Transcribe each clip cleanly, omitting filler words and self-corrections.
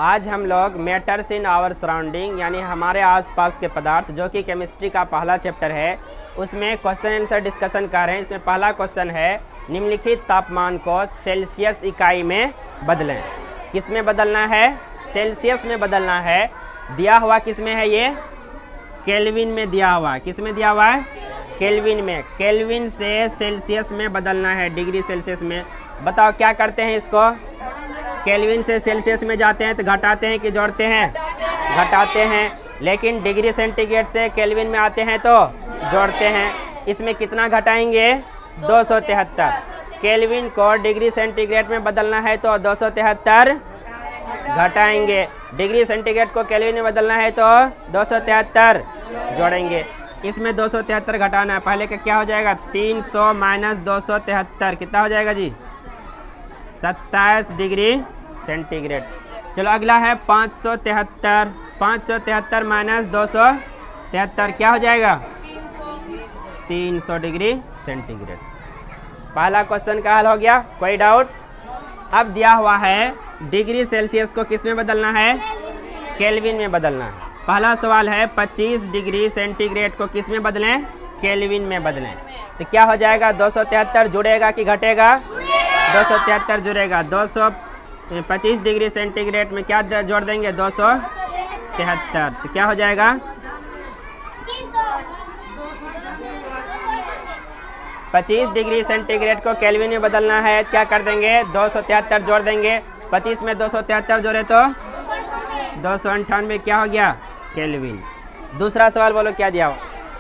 आज हम लोग मैटर्स इन आवर सराउंडिंग यानी हमारे आसपास के पदार्थ जो कि केमिस्ट्री का पहला चैप्टर है उसमें क्वेश्चन आंसर डिस्कशन कर रहे हैं। इसमें पहला क्वेश्चन है निम्नलिखित तापमान को सेल्सियस इकाई में बदलें। किस में बदलना है? सेल्सियस में बदलना है। दिया हुआ किस में है? ये केल्विन में दिया हुआ। किस में दिया हुआ है? केल्विन में। केल्विन से सेल्सियस में बदलना है, डिग्री सेल्सियस में। बताओ क्या करते हैं इसको? केल्विन से सेल्सियस में जाते हैं तो घटाते हैं कि जोड़ते हैं? घटाते हैं। लेकिन डिग्री सेंटीग्रेड से केल्विन में आते हैं तो जोड़ते हैं। इसमें कितना घटाएंगे? 273। केल्विन को डिग्री सेंटीग्रेड में बदलना है तो 273 घटाएंगे। डिग्री सेंटीग्रेड को केल्विन में बदलना है तो 273 जोड़ेंगे। इसमें 273 घटाना है। पहले का क्या हो जाएगा? 300 माइनस 273 कितना हो जाएगा जी? 27 डिग्री सेंटीग्रेड। चलो अगला है 573। 573 माइनस 273 क्या हो जाएगा? 300 डिग्री सेंटीग्रेड। पहला क्वेश्चन का हल हो गया। कोई डाउट? अब दिया हुआ है डिग्री सेल्सियस को किस में बदलना है? केल्विन में बदलना है। पहला सवाल है 25 डिग्री सेंटीग्रेड को किस में बदलें? केल्विन में बदलें। तो क्या हो जाएगा? 273 जुड़ेगा कि घटेगा? 273 जुड़ेगा। 225 डिग्री सेंटीग्रेड में क्या जोड़ देंगे? 273। तो क्या हो जाएगा? 25 डिग्री सेंटीग्रेड को केल्विन में बदलना है। क्या कर देंगे? 273 जोड़ देंगे। 25 में 273 जोड़े तो 298 क्या हो गया? केल्विन। दूसरा सवाल बोलो क्या दिया हुआ?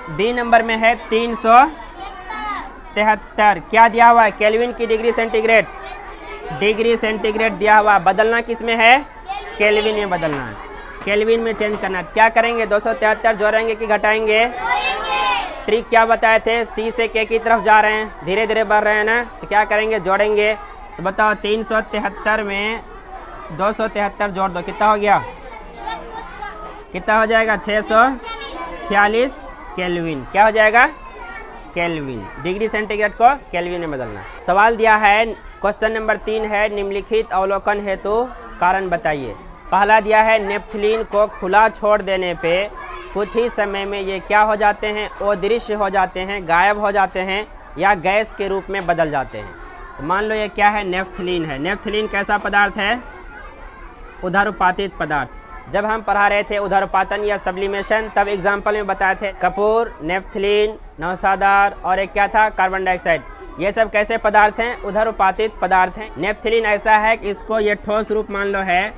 बी नंबर में है 373। क्या दिया हुआ है? केल्विन की डिग्री सेंटीग्रेड। डिग्री सेंटीग्रेड दिया हुआ। बदलना किस में है? केल्विन में बदलना है। केल्विन में चेंज करना है। क्या करेंगे? 273 जोड़ेंगे कि घटाएंगे? ट्रिक क्या बताए थे? सी से के की तरफ जा रहे हैं, धीरे धीरे बढ़ रहे हैं ना, तो क्या करेंगे? जोड़ेंगे। तो बताओ 373 में 273 जोड़ दो, कितना हो गया? कितना हो जाएगा? 646 केल्विन। क्या हो जाएगा? केल्विन। डिग्री सेंटीग्रेड को केल्विन में बदलना। सवाल दिया है, क्वेश्चन नंबर 3 है निम्नलिखित अवलोकन हेतु कारण बताइए। पहला दिया है नेफ्थलीन को खुला छोड़ देने पे कुछ ही समय में ये क्या हो जाते हैं? अदृश्य हो जाते हैं, गायब हो जाते हैं या गैस के रूप में बदल जाते हैं। तो मान लो ये क्या है? नेफ्थलीन है। नेफ्थलीन कैसा पदार्थ है? उदरपातित पदार्थ। जब हम पढ़ा रहे थे उदरपातन या सब्लिमेशन तब एग्जाम्पल में बताए थे कपूर, नेफ्थलीन, नौसादार और एक क्या था? Carbon dioxide. ये सब कैसे पदार्थ हैं? उदरपातित पदार्थ हैं। नेफ्थलीन ऐसा है कि इसको ये ठोस रूप मान लो है,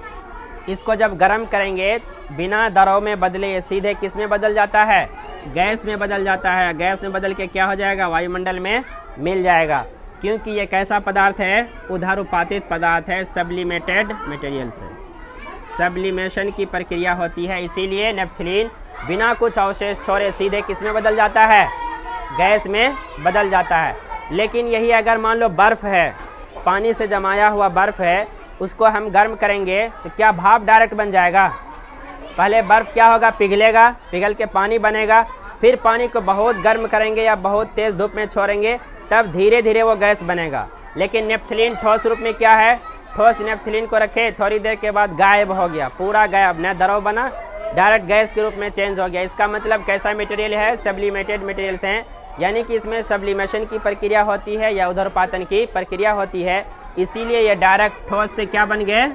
इसको जब गर्म करेंगे बिना दबाव में बदले ये सीधे किस में बदल जाता है? गैस में बदल जाता है। गैस में बदल के क्या हो जाएगा? वायुमंडल में मिल जाएगा। क्योंकि ये कैसा पदार्थ है? उदरपातित पदार्थ है, सब्लिमेटेड मटेरियल से। सब्लिमेशन की प्रक्रिया होती है, इसीलिए नेफ्थलीन बिना कुछ अवशेष छोड़े सीधे किस में बदल जाता है? गैस में बदल जाता है। लेकिन यही अगर मान लो बर्फ़ है, पानी से जमाया हुआ बर्फ़ है, उसको हम गर्म करेंगे तो क्या भाप डायरेक्ट बन जाएगा? पहले बर्फ़ क्या होगा? पिघलेगा, पिघल के पानी बनेगा, फिर पानी को बहुत गर्म करेंगे या बहुत तेज़ धूप में छोड़ेंगे, तब धीरे धीरे वो गैस बनेगा। लेकिन नेफ्थलीन ठोस रूप में क्या है? ठोस नेफ्थलीन को रखे, थोड़ी देर के बाद गायब हो गया, पूरा गायब, न द्रव बना, डायरेक्ट गैस के रूप में चेंज हो गया। इसका मतलब कैसा मटेरियल है? सब्लिमेटेड मटेरियल्स हैं, यानी कि इसमें सब्लिमेशन की प्रक्रिया होती है या उदरपातन की प्रक्रिया होती है, इसीलिए ये डायरेक्ट ठोस से क्या बन गए?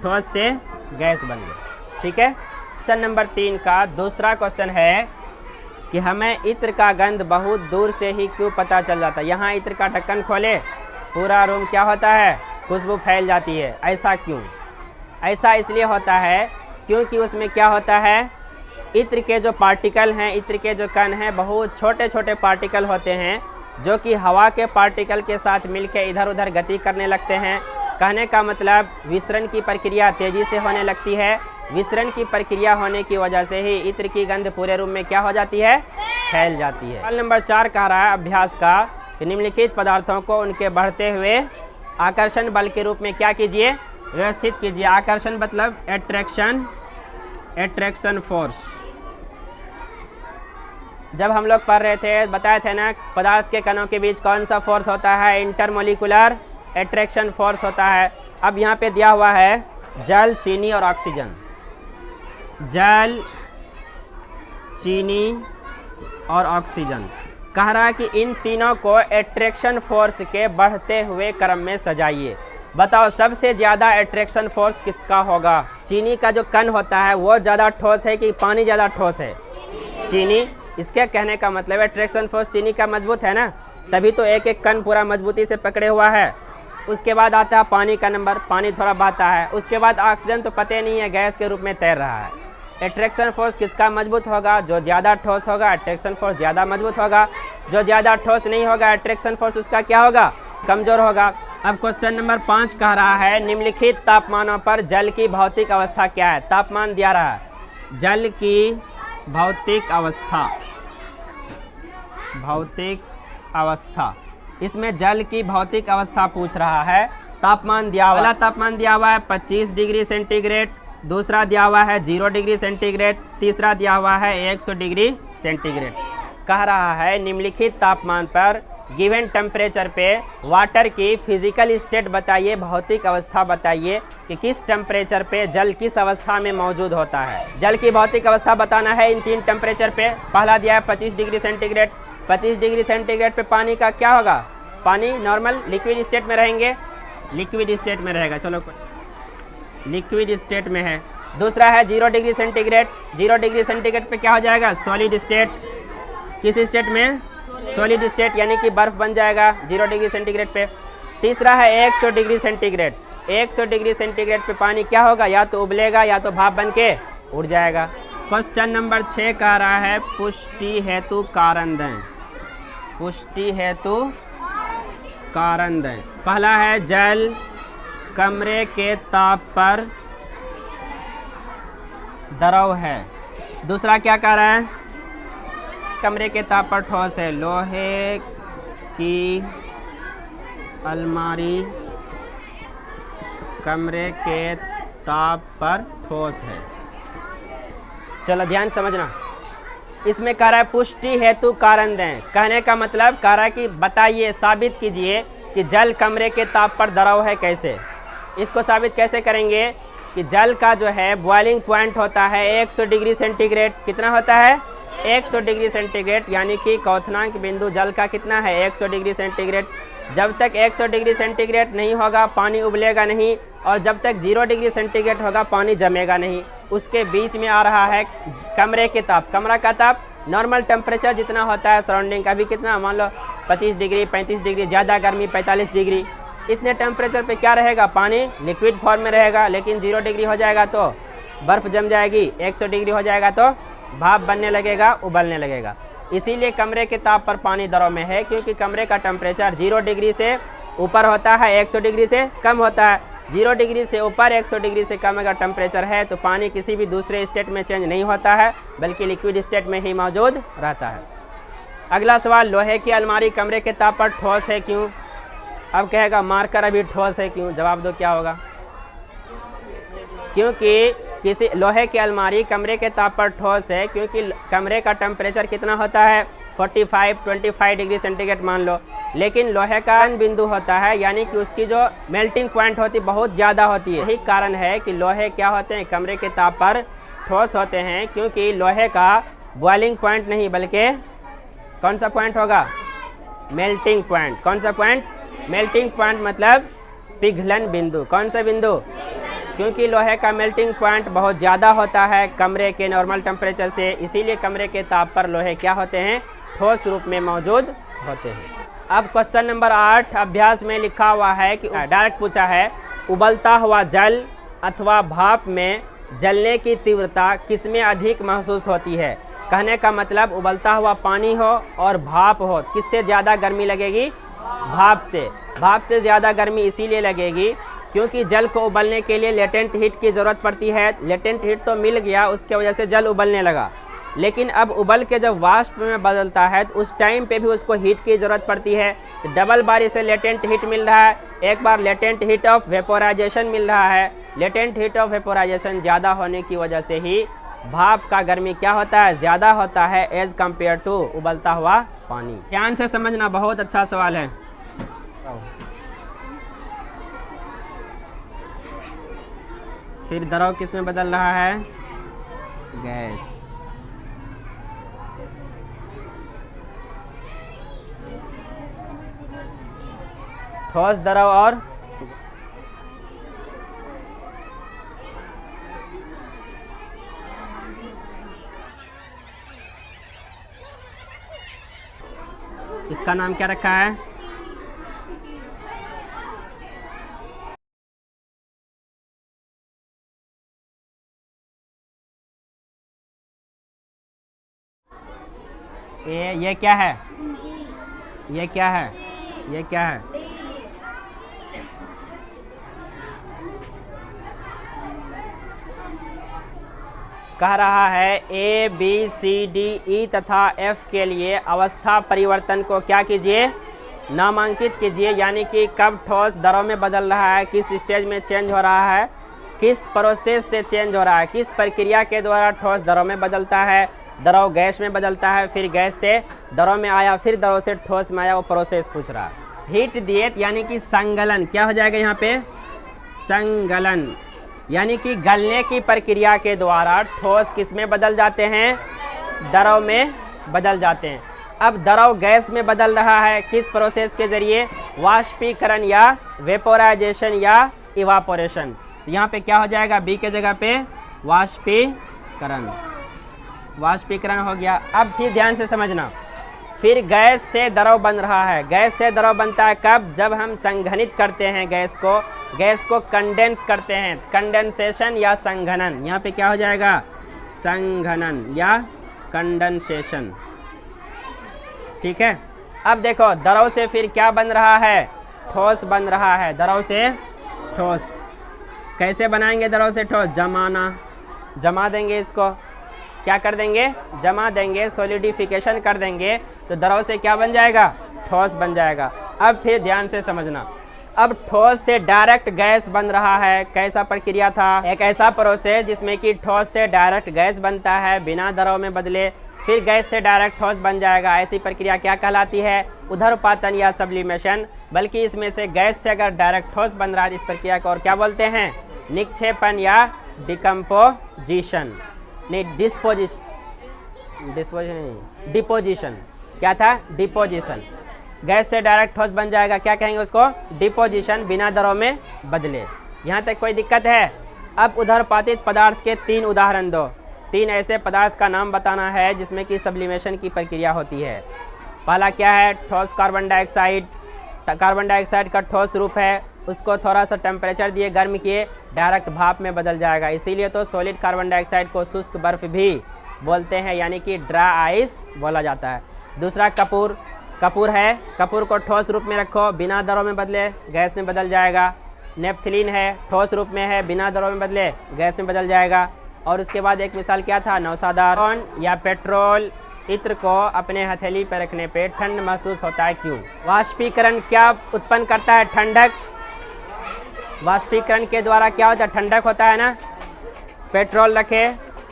ठोस से गैस बन गए। ठीक है। क्वेश्चन नंबर 3 का दूसरा क्वेश्चन है कि हमें इत्र का गंध बहुत दूर से ही क्यों पता चल जाता है? यहाँ इत्र का ढक्कन खोले, पूरा रूम क्या होता है? खुशबू फैल जाती है। ऐसा क्यों? ऐसा इसलिए होता है क्योंकि उसमें क्या होता है? इत्र के जो पार्टिकल हैं, इत्र के जो कण हैं, बहुत छोटे छोटे पार्टिकल होते हैं जो कि हवा के पार्टिकल के साथ मिलकर इधर उधर गति करने लगते हैं। कहने का मतलब विसरण की प्रक्रिया तेज़ी से होने लगती है। विसरण की प्रक्रिया होने की वजह से ही इत्र की गंध पूरे रूम में क्या हो जाती है? फैल जाती है। सवाल नंबर 4 कह रहा है अभ्यास का कि निम्नलिखित पदार्थों को उनके बढ़ते हुए आकर्षण बल के रूप में क्या कीजिए? व्यवस्थित कीजिए। आकर्षण मतलब एट्रैक्शन फोर्स। जब हम लोग पढ़ रहे थे बताए थे ना, पदार्थ के कणों के बीच कौन सा फोर्स होता है? इंटरमोलिकुलर एट्रैक्शन फोर्स होता है। अब यहाँ पे दिया हुआ है जल, चीनी और ऑक्सीजन। जल, चीनी और ऑक्सीजन। कह रहा है कि इन तीनों को एट्रैक्शन फोर्स के बढ़ते हुए क्रम में सजाइए। बताओ सबसे ज़्यादा एट्रैक्शन फोर्स किसका होगा? चीनी का जो कण होता है वो ज़्यादा ठोस है कि पानी ज़्यादा ठोस है? चीनी। इसके कहने का मतलब एट्रैक्शन फोर्स चीनी का मजबूत है ना, तभी तो एक एक कण पूरा मजबूती से पकड़े हुआ है। उसके बाद आता है पानी का नंबर, पानी थोड़ा बहता है। उसके बाद ऑक्सीजन तो पता नहीं है, गैस के रूप में तैर रहा है। एट्रैक्शन फोर्स किसका मजबूत होगा? जो ज़्यादा ठोस होगा एट्रैक्शन फोर्स ज़्यादा मजबूत होगा, जो ज़्यादा ठोस नहीं होगा एट्रैक्शन फोर्स उसका क्या होगा? कमज़ोर होगा। अब क्वेश्चन नंबर 5 कह रहा है निम्नलिखित तापमानों पर जल की भौतिक अवस्था क्या है? तापमान दिया रहा है, जल की भौतिक अवस्था, भौतिक अवस्था। इसमें जल की भौतिक अवस्था पूछ रहा है। तापमान दिया हुआ, पहला तापमान दिया हुआ है 25 डिग्री सेंटीग्रेड, दूसरा दिया हुआ है 0 डिग्री सेंटीग्रेड, तीसरा दिया हुआ है 100 डिग्री सेंटीग्रेड। कह रहा है निम्नलिखित तापमान पर गिवन टेम्परेचर पे वाटर की फिजिकल स्टेट बताइए, भौतिक अवस्था बताइए कि किस टेम्परेचर पे जल किस अवस्था में मौजूद होता है। जल की भौतिक अवस्था बताना है इन 3 टेम्परेचर पे। पहला दिया है 25 डिग्री सेंटीग्रेड। 25 डिग्री सेंटीग्रेड पे पानी का क्या होगा? पानी नॉर्मल लिक्विड स्टेट में रहेंगे, लिक्विड स्टेट में रहेगा। चलो लिक्विड स्टेट में है। दूसरा है 0 डिग्री सेंटीग्रेड। 0 डिग्री सेंटीग्रेड पे क्या हो जाएगा? Solid state. किस स्टेट में? सॉलिड स्टेट, यानी कि बर्फ बन जाएगा 0 डिग्री सेंटीग्रेड पे। तीसरा है 100 डिग्री सेंटीग्रेड। 100 डिग्री सेंटीग्रेड पे पानी क्या होगा? या तो उबलेगा या तो भाप बन के उड़ जाएगा। क्वेश्चन नंबर 6 कह रहा है पुष्टि हेतु कारण दें, पुष्टि हेतु कारण दें। पहला है जल कमरे के ताप पर द्रव है। दूसरा क्या कह रहा है? कमरे के ताप पर ठोस है। लोहे की अलमारी कमरे के ताप पर ठोस है। चलो ध्यान समझना, इसमें कह रहा है पुष्टि हेतु कारण दें। कहने का मतलब कह रहा है कि बताइए, साबित कीजिए कि जल कमरे के ताप पर द्रव है। कैसे? इसको साबित कैसे करेंगे कि जल का जो है बॉइलिंग पॉइंट होता है 100 डिग्री सेंटीग्रेड। कितना होता है? 100 डिग्री सेंटीग्रेड, यानी कि क्वथनांक बिंदु जल का कितना है? 100 डिग्री सेंटीग्रेड। जब तक 100 डिग्री सेंटीग्रेड नहीं होगा पानी उबलेगा नहीं, और जब तक 0 डिग्री सेंटीग्रेड होगा पानी जमेगा नहीं। उसके बीच में आ रहा है कमरे के ताप। कमरा का ताप नॉर्मल टेम्परेचर जितना होता है सराउंडिंग का भी, कितना मान लो 25 डिग्री 35 डिग्री, ज़्यादा गर्मी 45 डिग्री, इतने टेम्परेचर पे क्या रहेगा? पानी लिक्विड फॉर्म में रहेगा। लेकिन 0 डिग्री हो जाएगा तो बर्फ़ जम जाएगी, 100 डिग्री हो जाएगा तो भाप बनने लगेगा, उबलने लगेगा। इसीलिए कमरे के ताप पर पानी द्रव में है, क्योंकि कमरे का टेम्परेचर 0 डिग्री से ऊपर होता है, 100 डिग्री से कम होता है। 0 डिग्री से ऊपर 100 डिग्री से कम अगर टेम्परेचर है तो पानी किसी भी दूसरे स्टेट में चेंज नहीं होता है, बल्कि लिक्विड स्टेट में ही मौजूद रहता है। अगला सवाल, लोहे की अलमारी कमरे के ताप पर ठोस है क्यों? अब कहेगा मार्कर अभी ठोस है क्यों? जवाब दो क्या होगा? क्योंकि किसी लोहे की अलमारी कमरे के ताप पर ठोस है क्योंकि कमरे का टेम्परेचर कितना होता है? 25 डिग्री सेंटीग्रेड मान लो। लेकिन लोहे का बिंदु होता है, यानी कि उसकी जो मेल्टिंग पॉइंट होती है बहुत ज़्यादा होती है। यही कारण है कि लोहे क्या होते हैं? कमरे के ताप पर ठोस होते हैं, क्योंकि लोहे का बॉइलिंग पॉइंट नहीं बल्कि कौन सा पॉइंट होगा? Melting point. कौन सा पॉइंट? मेल्टिंग पॉइंट मतलब पिघलन बिंदु। कौन सा बिंदु? क्योंकि लोहे का मेल्टिंग पॉइंट बहुत ज़्यादा होता है कमरे के नॉर्मल टेम्परेचर से, इसीलिए कमरे के ताप पर लोहे क्या होते हैं? ठोस रूप में मौजूद होते हैं। अब क्वेश्चन नंबर 8 अभ्यास में लिखा हुआ है कि डायरेक्ट पूछा है उबलता हुआ जल अथवा भाप में जलने की तीव्रता किसमें अधिक महसूस होती है? कहने का मतलब उबलता हुआ पानी हो और भाप हो, किससे ज़्यादा गर्मी लगेगी? भाप से। भाप से ज़्यादा गर्मी इसीलिए लगेगी क्योंकि जल को उबलने के लिए लेटेंट हीट की ज़रूरत पड़ती है। लेटेंट हीट तो मिल गया, उसके वजह से जल उबलने लगा। लेकिन अब उबल के जब वाष्प में बदलता है तो उस टाइम पे भी उसको हीट की ज़रूरत पड़ती है। तो डबल बार इसे लेटेंट हीट मिल रहा है, एक बार लेटेंट हीट ऑफ वेपोराइजेशन मिल रहा है। लेटेंट हीट ऑफ वेपोराइजेशन ज़्यादा होने की वजह से ही भाप का गर्मी क्या होता है? ज़्यादा होता है एज़ कम्पेयर टू उबलता हुआ पानी। ध्यान से समझना, बहुत अच्छा सवाल है। फिर द्रव किस में बदल रहा है? गैस। ठोस, द्रव और इसका नाम क्या रखा है? ये क्या है? ये क्या है? ये क्या है? कह रहा है A B C D E तथा एफ के लिए अवस्था परिवर्तन को क्या कीजिए? नामांकित कीजिए, यानी कि कब ठोस द्रव में बदल रहा है, किस स्टेज में चेंज हो रहा है, किस प्रोसेस से चेंज हो रहा है, किस प्रक्रिया के द्वारा ठोस द्रव में बदलता है, द्रव गैस में बदलता है, फिर गैस से द्रव में आया, फिर द्रव से ठोस में आया, वो प्रोसेस पूछ रहा है। हीट दिएत यानी कि संगलन, क्या हो जाएगा यहाँ पे? संगलन, यानी कि गलने की प्रक्रिया के द्वारा ठोस किस में बदल जाते हैं? द्रव में बदल जाते हैं। अब द्रव गैस में बदल रहा है, किस प्रोसेस के जरिए? वाष्पीकरण या वेपोराइजेशन या इवापोरेशन। तो यहाँ पे क्या हो जाएगा? बी के जगह पे वाष्पीकरण। वाष्पीकरण हो गया। अब फिर ध्यान से समझना, फिर गैस से द्रव बन रहा है। गैस से द्रव बनता है कब? जब हम संघनित करते हैं गैस को कंडेंस करते हैं। कंडेंसेशन या संघनन, यहाँ पे क्या हो जाएगा? संघनन या कंडेंसेशन। ठीक है। अब देखो द्रव से फिर क्या बन रहा है? ठोस बन रहा है। द्रव से ठोस कैसे बनाएंगे? द्रव से ठोस जमाना, जमा देंगे, इसको क्या कर देंगे? जमा देंगे, सॉलिडिफिकेशन कर देंगे, तो द्रव से क्या बन जाएगा? ठोस बन जाएगा। अब फिर ध्यान से समझना, अब ठोस से डायरेक्ट गैस बन रहा है। कैसा प्रक्रिया था? एक ऐसा प्रोसेस जिसमें कि ठोस से डायरेक्ट गैस बनता है बिना द्रव में बदले, फिर गैस से डायरेक्ट ठोस बन जाएगा। ऐसी प्रक्रिया क्या कहलाती है? उधर्पातन या सब्लिमेशन। बल्कि इसमें से गैस से अगर डायरेक्ट ठोस बन रहा है, इस प्रक्रिया को और क्या बोलते हैं? निक्षेपण या डिकम्पोजिशन, नहीं डिपोजिशन। क्या था? डिपोजिशन। गैस से डायरेक्ट ठोस बन जाएगा, क्या कहेंगे उसको? डिपोजिशन, बिना द्रव में बदले। यहाँ तक कोई दिक्कत है? अब उधर्पातित पदार्थ के 3 उदाहरण दो। 3 ऐसे पदार्थ का नाम बताना है जिसमें कि सब्लिमेशन की प्रक्रिया होती है। पहला क्या है? ठोस कार्बन डाइऑक्साइड। कार्बन डाइऑक्साइड का ठोस रूप है, उसको थोड़ा सा टेम्परेचर दिए, गर्म किए, डायरेक्ट भाप में बदल जाएगा। इसीलिए तो सॉलिड कार्बन डाइऑक्साइड को शुष्क बर्फ भी बोलते हैं, यानी कि ड्राई आइस बोला जाता है। दूसरा कपूर। कपूर है, कपूर को ठोस रूप में रखो, बिना द्रव में बदले गैस में बदल जाएगा। नेफ्थलीन है, ठोस रूप में है, बिना द्रव में बदले गैस में बदल जाएगा। और उसके बाद एक मिसाल क्या था? नौसादार या पेट्रोल इत्र को अपने हथेली पर रखने पे ठंड महसूस होता है, क्यों? वाष्पीकरण क्या उत्पन्न करता है? ठंडक। वाष्पीकरण के द्वारा क्या होता है? ठंडक होता है ना। पेट्रोल रखे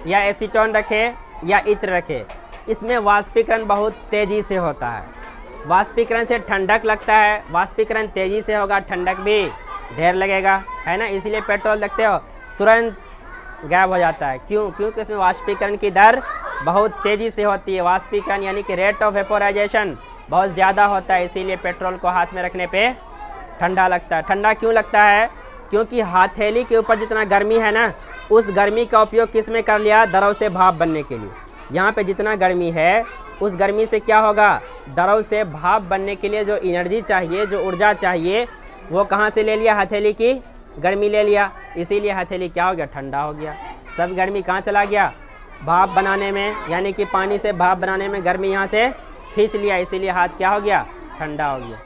या एसीटोन रखे या इत्र रखे, इसमें वाष्पीकरण बहुत तेज़ी से होता है। वाष्पीकरण से ठंडक लगता है, वाष्पीकरण तेज़ी से होगा, ठंडक भी ढेर लगेगा, है ना। इसीलिए पेट्रोल देखते हो तुरंत गायब हो जाता है, क्यों? क्योंकि इसमें वाष्पीकरण की दर बहुत तेज़ी से होती है। वाष्पीकरण यानी कि रेट ऑफ वेपोराइजेशन बहुत ज़्यादा होता है, इसीलिए पेट्रोल को हाथ में रखने पे ठंडा लगता है। ठंडा क्यों लगता है? क्योंकि हथेली के ऊपर जितना गर्मी है ना, उस गर्मी का उपयोग किस में कर लिया? द्रव से भाप बनने के लिए। यहाँ पे जितना गर्मी है, उस गर्मी से क्या होगा? द्रव से भाप बनने के लिए जो एनर्जी चाहिए, जो ऊर्जा चाहिए, वो कहाँ से ले लिया? हथेली की गर्मी ले लिया। इसीलिए हथेली क्या हो गया? ठंडा हो गया। सब गर्मी कहाँ चला गया? भाप बनाने में, यानी कि पानी से भाप बनाने में गर्मी यहाँ से खींच लिया, इसीलिए हाथ क्या हो गया? ठंडा हो गया।